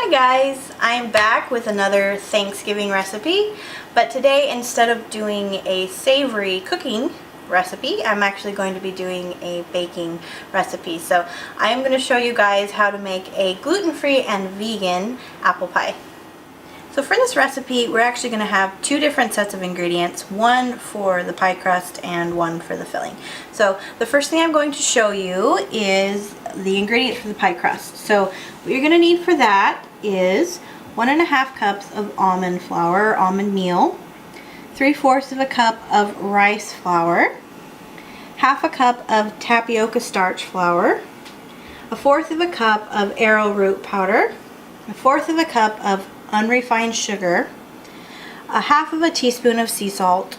Hi guys, I'm back with another Thanksgiving recipe, but today instead of doing a savory cooking recipe, I'm actually going to be doing a baking recipe. So I'm going to show you guys how to make a gluten-free and vegan apple pie. So for this recipe, we're actually going to have two different sets of ingredients, one for the pie crust and one for the filling. So the first thing I'm going to show you is the ingredients for the pie crust. So what you're going to need for that is 1.5 cups of almond flour, or almond meal, 3/4 of a cup of rice flour, 1/2 cup of tapioca starch flour, 1/4 of a cup of arrowroot powder, 1/4 of a cup of unrefined sugar, 1/2 teaspoon of sea salt,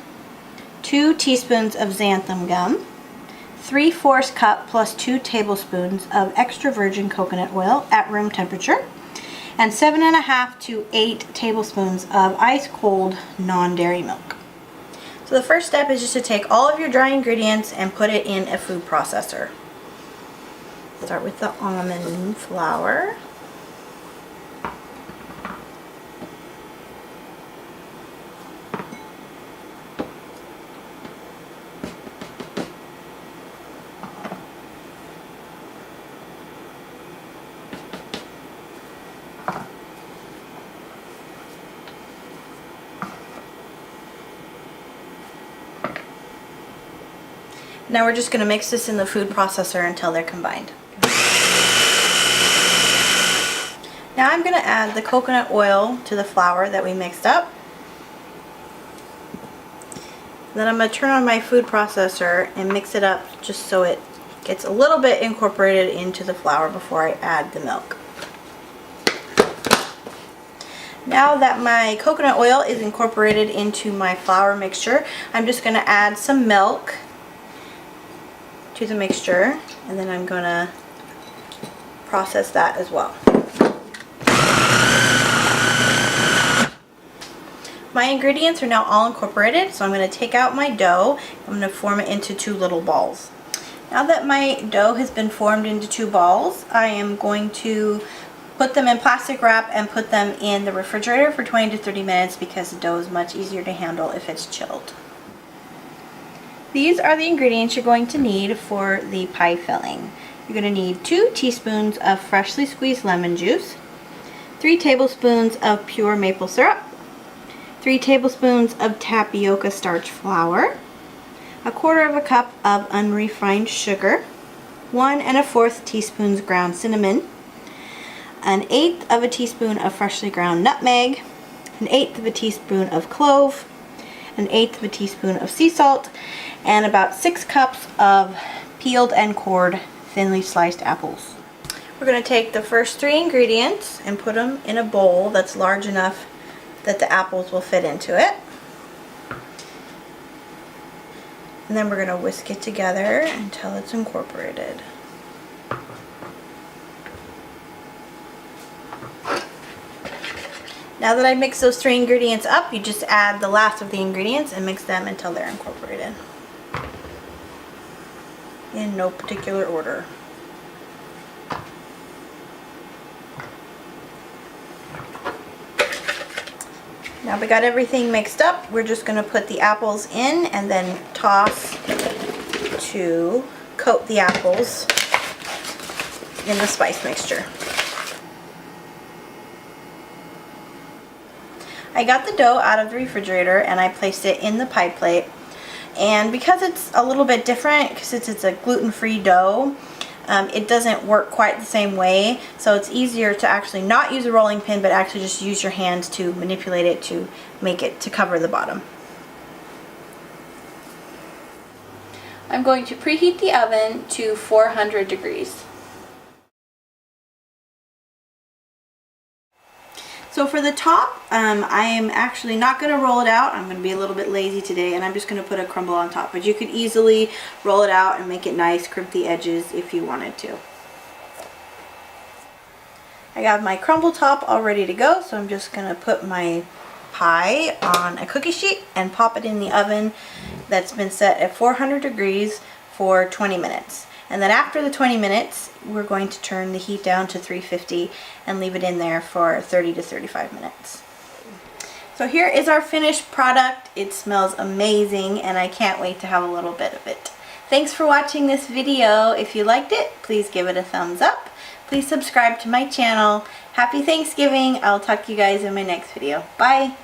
2 teaspoons of xanthum gum, 3/4 cup plus 2 tablespoons of extra virgin coconut oil at room temperature, and 7.5 to 8 tablespoons of ice cold non-dairy milk. So the first step is just to take all of your dry ingredients and put it in a food processor. Start with the almond flour. Now we're just going to mix this in the food processor until they're combined. Now I'm going to add the coconut oil to the flour that we mixed up. Then I'm going to turn on my food processor and mix it up just so it gets a little bit incorporated into the flour before I add the milk. Now that my coconut oil is incorporated into my flour mixture, I'm just going to add some milk to the mixture, and then I'm going to process that as well. My ingredients are now all incorporated, so I'm going to take out my dough. I'm going to form it into 2 little balls. Now that my dough has been formed into 2 balls, I am going to put them in plastic wrap and put them in the refrigerator for 20 to 30 minutes because the dough is much easier to handle if it's chilled. These are the ingredients you're going to need for the pie filling. You're going to need 2 teaspoons of freshly squeezed lemon juice, 3 tablespoons of pure maple syrup, 3 tablespoons of tapioca starch flour, 1/4 cup of unrefined sugar, 1 1/4 teaspoons ground cinnamon, 1/8 teaspoon of freshly ground nutmeg, 1/8 teaspoon of clove, 1/8 teaspoon of sea salt, and about 6 cups of peeled and cored thinly sliced apples. We're going to take the first 3 ingredients and put them in a bowl that's large enough that the apples will fit into it. And then we're going to whisk it together until it's incorporated. Now that I mix those 3 ingredients up, you just add the last of the ingredients and mix them until they're incorporated. In no particular order. Now we got everything mixed up, we're just going to put the apples in and then toss to coat the apples in the spice mixture. I got the dough out of the refrigerator and I placed it in the pie plate. And because it's a little bit different, since it's a gluten-free dough, it doesn't work quite the same way. So it's easier to actually not use a rolling pin, but actually just use your hands to manipulate it to make it to cover the bottom. I'm going to preheat the oven to 400 degrees. So for the top, I am actually not going to roll it out. I'm going to be a little bit lazy today, and I'm just going to put a crumble on top. But you could easily roll it out and make it nice, crimp the edges if you wanted to. I got my crumble top all ready to go, so I'm just going to put my pie on a cookie sheet and pop it in the oven that's been set at 400 degrees for 20 minutes. And then after the 20 minutes, we're going to turn the heat down to 350 and leave it in there for 30 to 35 minutes. So here is our finished product. It smells amazing and I can't wait to have a little bit of it. Thanks for watching this video. If you liked it, please give it a thumbs up. Please subscribe to my channel. Happy Thanksgiving. I'll talk to you guys in my next video. Bye.